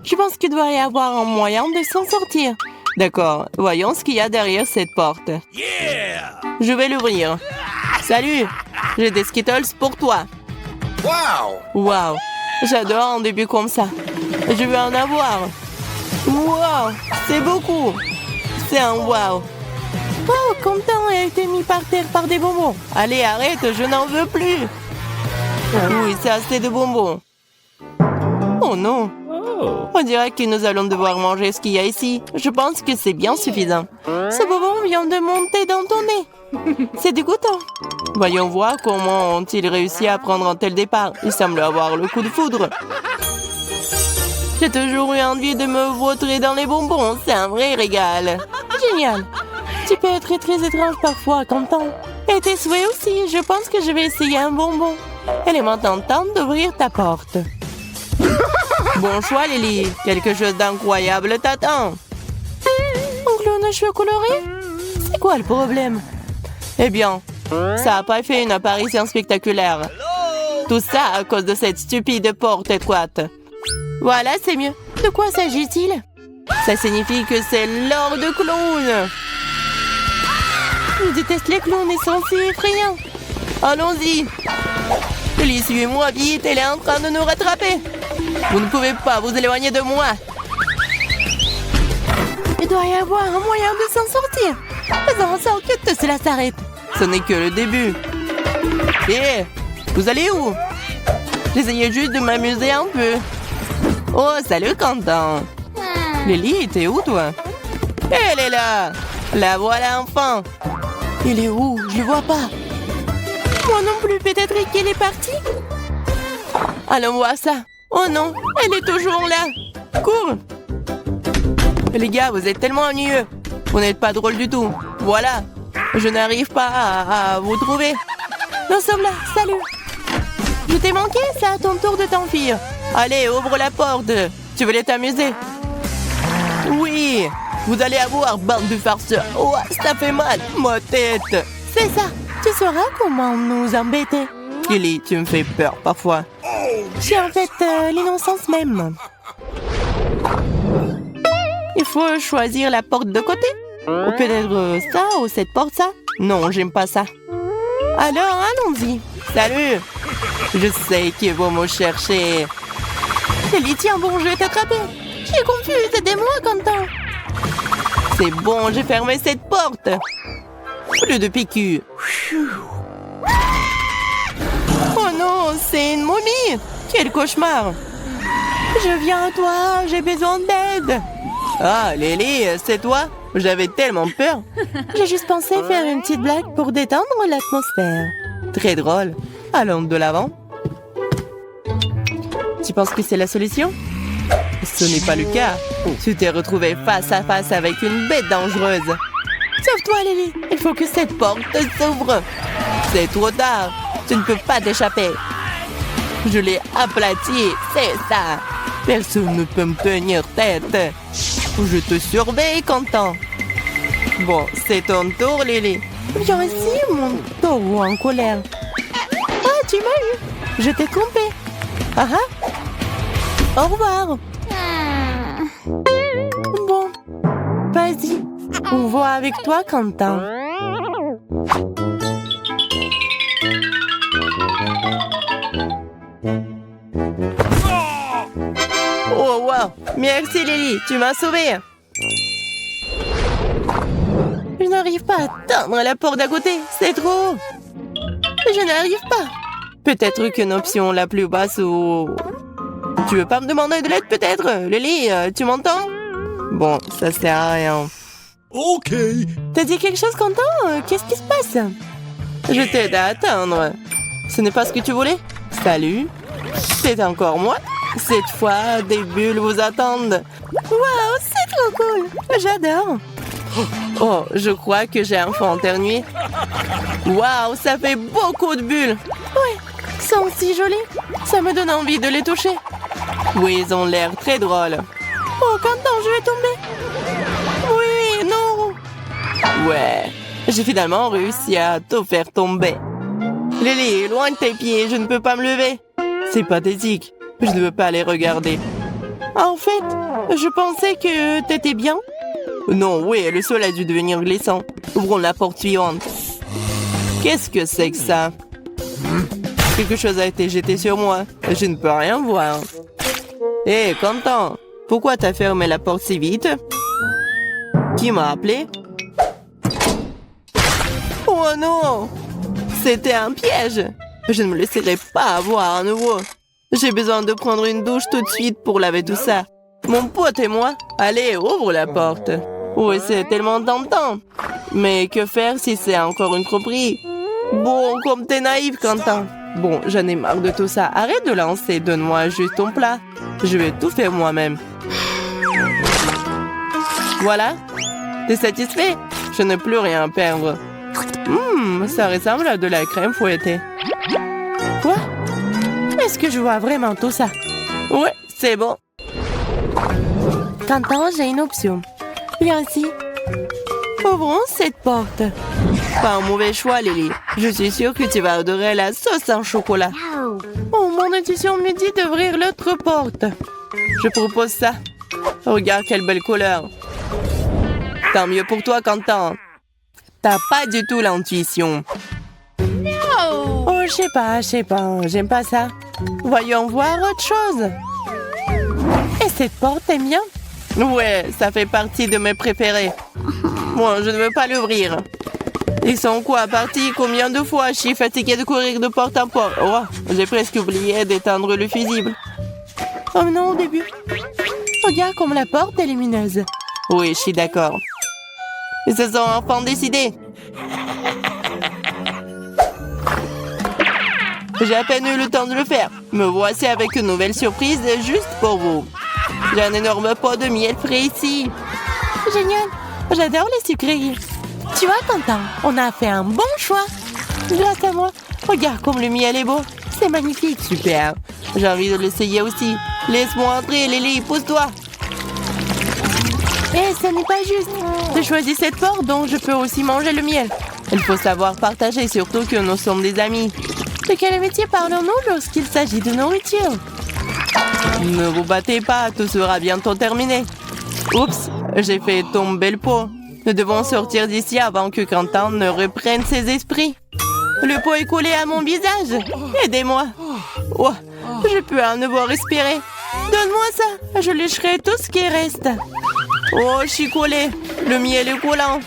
Je pense qu'il doit y avoir un moyen de s'en sortir. D'accord, voyons ce qu'il y a derrière cette porte. Je vais l'ouvrir. Salut, j'ai des Skittles pour toi. Wow, j'adore un début comme ça. Je veux en avoir. Wow, c'est beaucoup. C'est un wow. Oh, Quentin a été mis par terre par des bonbons. Allez, arrête, je n'en veux plus. Oui, c'est assez de bonbons. Oh non. On dirait que nous allons devoir manger ce qu'il y a ici. Je pense que c'est bien suffisant. Ce bonbon vient de monter dans ton nez. C'est dégoûtant. Voyons voir comment ont-ils réussi à prendre un tel départ. Ils semblent avoir le coup de foudre. J'ai toujours eu envie de me vautrer dans les bonbons. C'est un vrai régal. Génial. Tu peux être très étrange parfois, Quentin. Et tes souhaits aussi. Je pense que je vais essayer un bonbon. Elle est maintenant temps d'ouvrir ta porte. Bon choix, Lily. Quelque chose d'incroyable t'attend. Un clown aux cheveux colorés? C'est quoi le problème? Eh bien, ça n'a pas fait une apparition spectaculaire. Tout ça à cause de cette stupide porte étroite. Voilà, c'est mieux. De quoi s'agit-il? Ça signifie que c'est l'heure de clown. Je déteste les clowns, ils sont si effrayants. Allons-y. Lily, suis-moi vite, elle est en train de nous rattraper. Vous ne pouvez pas vous éloigner de moi. Il doit y avoir un moyen de s'en sortir. Faisons en sorte que tout cela s'arrête. Ce n'est que le début. Hé, vous allez où? J'essayais juste de m'amuser un peu. Oh, salut Quentin. Lily, t'es où toi? Elle est là. La voilà enfin. Il est où? Je le vois pas. Moi non plus, peut-être qu'elle est partie. Allons voir ça. Oh non, elle est toujours là. Cours. Les gars, vous êtes tellement ennuyeux. Vous n'êtes pas drôle du tout. Voilà. Je n'arrive pas à vous trouver. Nous sommes là. Salut. Je t'ai manqué, c'est à ton tour de t'enfuir. Allez, ouvre la porte. Tu voulais t'amuser? Oui. Vous allez avoir bande de farceurs. Oh, ça fait mal. Ma tête. C'est ça. Tu sauras comment nous embêter. Lily, tu me fais peur parfois. J'ai en fait l'innocence même. Il faut choisir la porte de côté. Ou peut-être ça ou cette porte, ça. Non, j'aime pas ça. Alors, allons-y. Salut. Je sais qu'ils vont me chercher. Lily, tiens, bon, je vais t'attraper. Je suis confuse, aidez-moi, Quentin. C'est bon, j'ai fermé cette porte. Plus de PQ. Oh non, c'est une momie. Quel cauchemar. Je viens à toi, j'ai besoin d'aide. Ah, Lily, c'est toi? J'avais tellement peur. J'ai juste pensé faire une petite blague pour détendre l'atmosphère. Très drôle. Allons de l'avant. Tu penses que c'est la solution? Ce n'est pas le cas. Tu t'es retrouvé face à face avec une bête dangereuse. Sauve-toi, Lily. Il faut que cette porte s'ouvre. C'est trop tard. Tu ne peux pas t'échapper. Je l'ai aplati, c'est ça. Personne ne peut me tenir tête. Je te surveille, Quentin. Bon, c'est ton tour, Lily. Viens ici, mon taureau en colère. Ah, tu m'as eu. Je t'ai trompé. Ah ah. Au revoir. Bon, vas-y. On voit avec toi, Quentin. Oh, wow. Merci, Lily. Tu m'as sauvée. Je n'arrive pas à atteindre la porte d'à côté. C'est trop haut. Je n'arrive pas. Peut-être qu'une option la plus basse ou... Tu veux pas me demander de l'aide peut-être? Lily, tu m'entends? Bon, ça sert à rien. Ok. T'as dit quelque chose, Quentin? Qu'est-ce qui se passe? Je t'aide à atteindre. Ce n'est pas ce que tu voulais? Salut. C'est encore moi? Cette fois, des bulles vous attendent. Waouh, c'est trop cool. J'adore. Oh, je crois que j'ai enfin éternué. Waouh, ça fait beaucoup de bulles. Ouais, ils sont si jolis. Ça me donne envie de les toucher. Oui, ils ont l'air très drôles. Oh, Quentin, je vais tomber. Oui, non. Ouais, j'ai finalement réussi à te faire tomber. Lily, loin de tes pieds, je ne peux pas me lever. C'est pathétique. Je ne veux pas les regarder. En fait, je pensais que t'étais bien. Non, oui, le sol a dû devenir glissant. Ouvrons la porte suivante. Qu'est-ce que c'est que ça? Quelque chose a été jeté sur moi. Je ne peux rien voir. Hé, Quentin, pourquoi t'as fermé la porte si vite? Qui m'a appelé? Oh non! C'était un piège! Je ne me laisserai pas avoir à nouveau. J'ai besoin de prendre une douche tout de suite pour laver tout ça. Mon pote et moi, allez, ouvre la porte. Oui, c'est tellement tentant. Mais que faire si c'est encore une tromperie? Bon, comme t'es naïf, Quentin. Bon, j'en ai marre de tout ça. Arrête de lancer, donne-moi juste ton plat. Je vais tout faire moi-même. Voilà. T'es satisfait? Je n'ai plus rien à perdre. Ça ressemble à de la crème fouettée. Quoi? Est-ce que je vois vraiment tout ça? Ouais, c'est bon. Quentin, j'ai une option. Viens ici. Ouvrons cette porte. Pas un mauvais choix, Lily. Je suis sûre que tu vas adorer la sauce en chocolat. Oh, mon intuition me dit d'ouvrir l'autre porte. Je propose ça. Regarde quelle belle couleur. Tant mieux pour toi, Quentin. T'as pas du tout l'intuition. Oh, je sais pas. J'aime pas ça. Voyons voir autre chose. Et cette porte est bien? Ouais, ça fait partie de mes préférés. Bon, je ne veux pas l'ouvrir. Ils sont quoi partis? Combien de fois? Je suis fatiguée de courir de porte en porte. Oh, j'ai presque oublié d'éteindre le fusible. Oh non, au début. Regarde comme la porte est lumineuse. Oui, je suis d'accord. Ils se sont enfin décidés. J'ai à peine eu le temps de le faire. Me voici avec une nouvelle surprise juste pour vous. J'ai un énorme pot de miel frais ici. Génial. J'adore les sucreries. Tu vois, Quentin, on a fait un bon choix. Grâce à moi. Regarde comme le miel est beau. C'est magnifique. Super. J'ai envie de l'essayer aussi. Laisse-moi entrer, Lily. Pousse-toi. Eh, ce n'est pas juste. J'ai choisi cette porte, donc je peux aussi manger le miel. Il faut savoir partager, surtout que nous sommes des amis. De quel métier parlons-nous lorsqu'il s'agit de nourriture? Ne vous battez pas, tout sera bientôt terminé. Oups, j'ai fait tomber le pot. Nous devons sortir d'ici avant que Quentin ne reprenne ses esprits. Le pot est collé à mon visage. Aidez-moi. Oh, je peux à nouveau respirer. Donne-moi ça, je lécherai tout ce qui reste. Oh, je suis collée. Le miel est collant.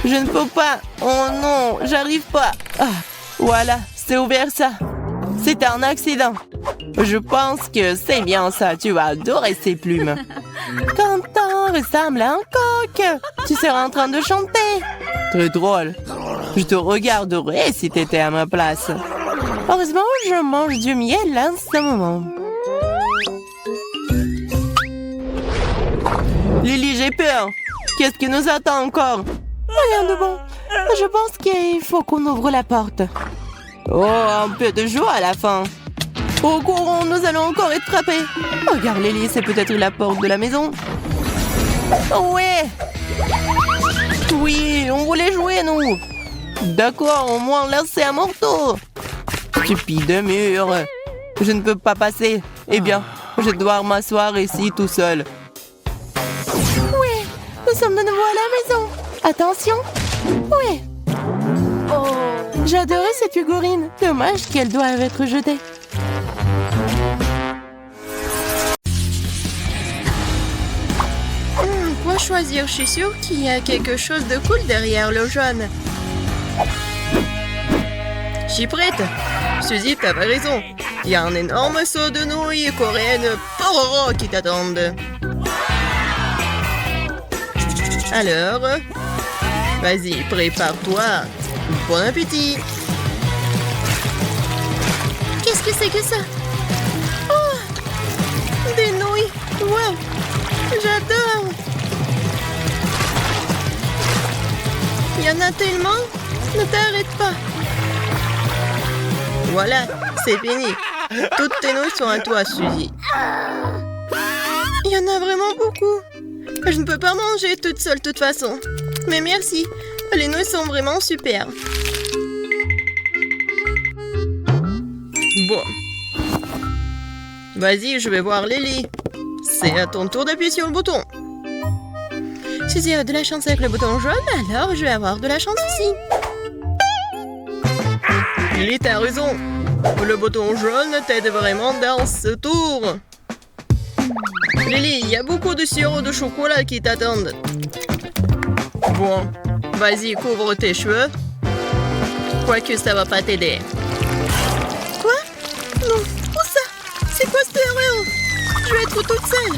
Je ne peux pas. Oh non, j'arrive pas. Ah, voilà, c'est ouvert ça. C'est un accident. Je pense que c'est bien ça. Tu vas adorer ces plumes. Quentin ressemble à un coq. Tu seras en train de chanter. Très drôle. Je te regarderais si tu étais à ma place. Heureusement, je mange du miel en ce moment. Lily, j'ai peur. Qu'est-ce qui nous attend encore? Rien de bon. Je pense qu'il faut qu'on ouvre la porte. Oh, un peu de joie à la fin. Au courant, nous allons encore être frappés. Regarde, Lily, c'est peut-être la porte de la maison. Ouais. Oui, on voulait jouer, nous. D'accord, au moins lancer un morceau. Stupide mur. Je ne peux pas passer. Eh bien, je vais devoir m'asseoir ici tout seul. Oui, nous sommes de nouveau à la maison. Attention. Oui. Oh. J'adorais cette figurine. Dommage qu'elle doive être jetée. Quoi choisir? Je suis sûre qu'il y a quelque chose de cool derrière le jaune. Je suis prête. Suzy, t'avais raison. Il y a un énorme seau de nouilles coréennes pororo qui t'attendent. Alors, vas-y, prépare-toi. Bon appétit. Qu'est-ce que c'est que ça? Oh, des nouilles. Wow, j'adore. Il y en a tellement. Ne t'arrête pas. Voilà, c'est fini. Toutes tes nouilles sont à toi, Suzy. Il y en a vraiment beaucoup. Je ne peux pas manger toute seule de toute façon. Mais merci, les nouilles sont vraiment super. Bon. Vas-y, je vais voir Lily. C'est à ton tour d'appuyer sur le bouton. Suzy a de la chance avec le bouton jaune, alors je vais avoir de la chance aussi. Lily, t'as raison. Le bouton jaune t'aide vraiment dans ce tour. Lily, il y a beaucoup de sirop de chocolat qui t'attendent. Bon, vas-y, couvre tes cheveux. Quoique ça va pas t'aider. Quoi? Non, où ça? C'est quoi cette erreur? Je vais être toute seule.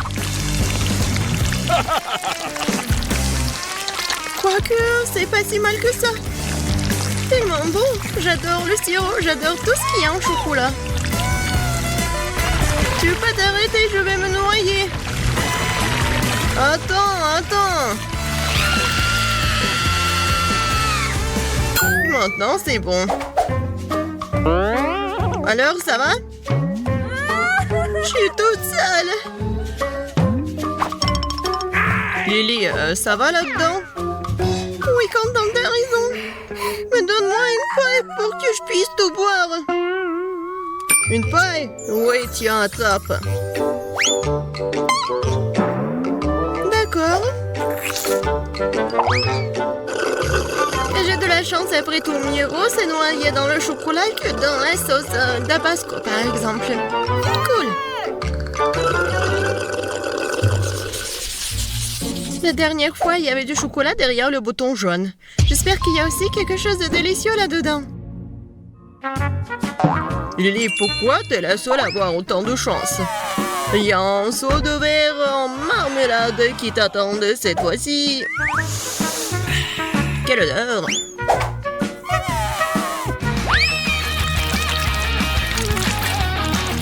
Quoique, c'est pas si mal que ça. Tellement bon. J'adore le sirop, j'adore tout ce qu'il y a en chocolat. Tu veux pas t'arrêter, je vais me noyer. Attends. Maintenant, c'est bon. Alors, ça va? Je suis toute seule. Lily, ça va là-dedans? Oui, Quentin, t'as raison. Mais donne-moi une paille pour que je puisse tout boire. Une paille? Oui, tiens, attrape. D'accord. J'ai de la chance après tout. Mieux vaut se noyer dans le chocolat que dans la sauce tabasco, par exemple. Cool. La dernière fois, il y avait du chocolat derrière le bouton jaune. J'espère qu'il y a aussi quelque chose de délicieux là-dedans. Lily, pourquoi t'es la seule à avoir autant de chance? Il y a un seau de verre en marmelade qui t'attend cette fois-ci. Quelle odeur!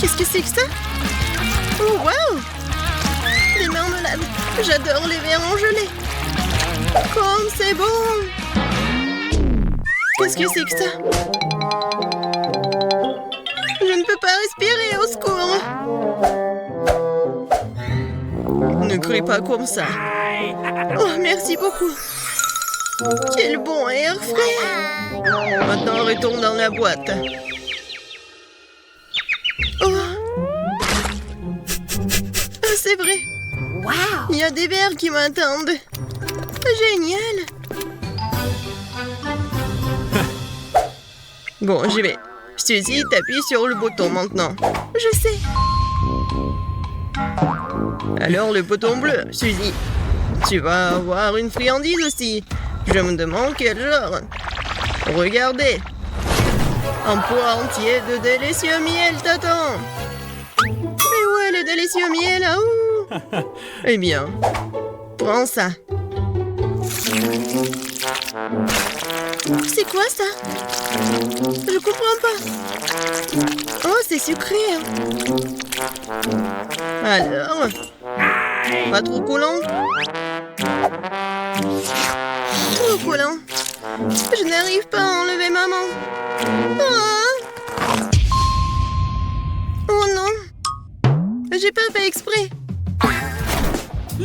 Qu'est-ce que c'est que ça? Oh, wow! Les marmelades! J'adore les verres en gelée! Comme c'est bon! Qu'est-ce que c'est que ça? Je ne peux pas respirer, au secours! Ne crie pas comme ça! Oh, merci beaucoup! Quel bon air frais! Maintenant, retourne dans la boîte. Oh! Ah, c'est vrai! Wow! Il y a des verres qui m'attendent! Génial! Bon, j'y vais. Suzy, t'appuies sur le bouton maintenant. Je sais. Alors, le bouton bleu, Suzy. Tu vas avoir une friandise aussi. Je me demande quel genre. Regardez. Un pot entier de délicieux miel t'attend. Mais où est le délicieux miel là? Eh bien, prends ça. C'est quoi ça? Je comprends pas. Oh, c'est sucré. Alors, pas trop collant? Trop collant. Je n'arrive pas à enlever maman. Ah! Oh non. J'ai pas fait exprès.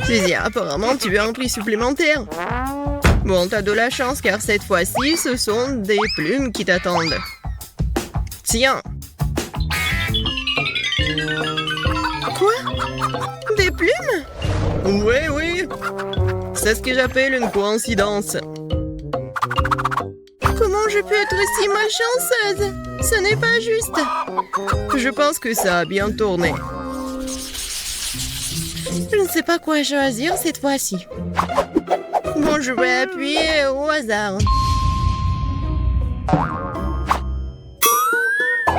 Suzy, apparemment, tu as un prix supplémentaire. Bon, t'as de la chance car cette fois-ci, ce sont des plumes qui t'attendent. Tiens. Quoi? Des plumes? Oui. C'est ce que j'appelle une coïncidence. Comment je peux être si malchanceuse? Ce n'est pas juste. Je pense que ça a bien tourné. Je ne sais pas quoi choisir cette fois-ci. Bon, je vais appuyer au hasard.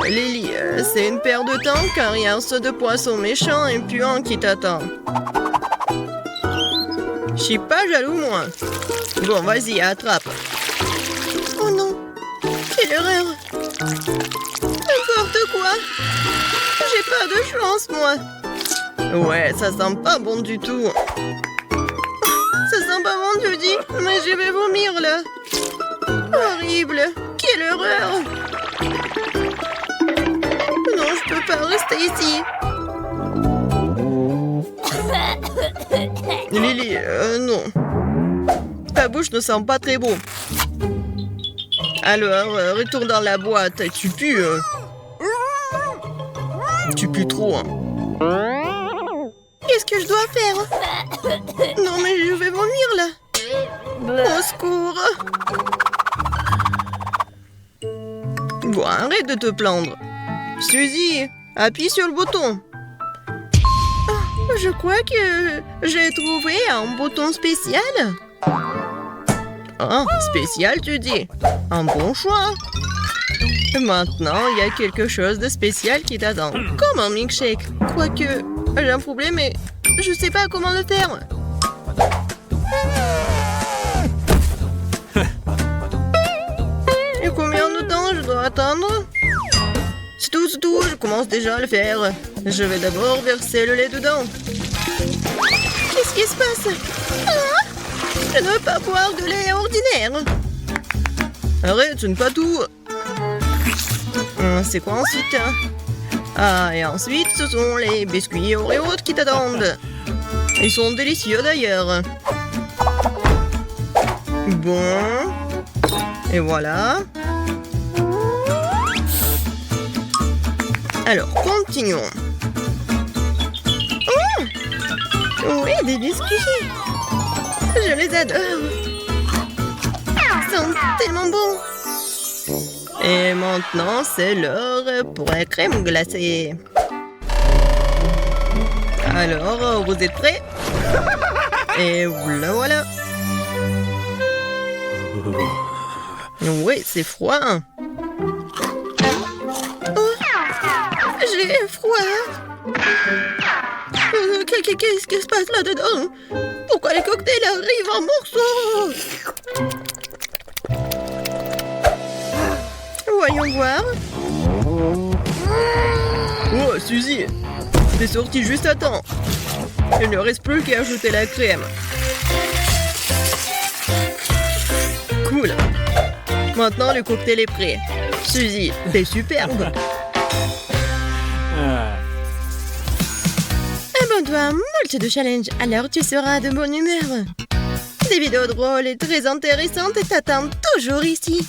Lily, c'est une perte de temps car il y a un seau de poisson méchant et puant qui t'attend. Je suis pas jaloux, moi. Bon, vas-y, attrape. Oh non, quelle erreur. N'importe quoi. J'ai pas de chance, moi. Ouais, ça sent pas bon du tout. Ça sent pas bon, tu dis, mais je vais vomir, là. Horrible. Quelle horreur. Non, je peux pas rester ici. Lily, non. Ta bouche ne sent pas très bon. Alors, retourne dans la boîte. Tu pues. Tu pues trop, hein. Qu'est-ce Qu'est-ce que je dois faire? Non, mais je vais vomir, là. Au secours. Bon, arrête de te plaindre. Suzy, appuie sur le bouton. Je crois que j'ai trouvé un bouton spécial. Ah, spécial, tu dis? Un bon choix. Maintenant, il y a quelque chose de spécial qui t'attend. Comme un milkshake. Quoique, j'ai un problème et je sais pas comment le faire. Et combien de temps je dois attendre? C'est tout, je commence déjà à le faire. Je vais d'abord verser le lait dedans. Qu'est-ce qui se passe? Ah, je ne veux pas boire de lait ordinaire. Arrête, ce n'est pas tout. C'est quoi ensuite? Ah, et ensuite, ce sont les biscuits Oreos qui t'attendent. Ils sont délicieux d'ailleurs. Bon. Et voilà. Alors, continuons. Oh! Oui, des biscuits. Je les adore. Ils sont tellement bons. Et maintenant, c'est l'heure pour la crème glacée. Alors, vous êtes prêts? Et voilà. Oui, c'est froid. J'ai froid. Qu'est-ce qui se passe là-dedans? Pourquoi les cocktails arrivent en morceaux? Voyons voir. Oh, Suzy, t'es sortie juste à temps. Il ne reste plus qu'à ajouter la crème. Cool. Maintenant, le cocktail est prêt. Suzy, t'es superbe. Abonne-toi à moult de challenge, alors tu seras de bonne humeur. Des vidéos drôles et très intéressantes t'attendent toujours ici.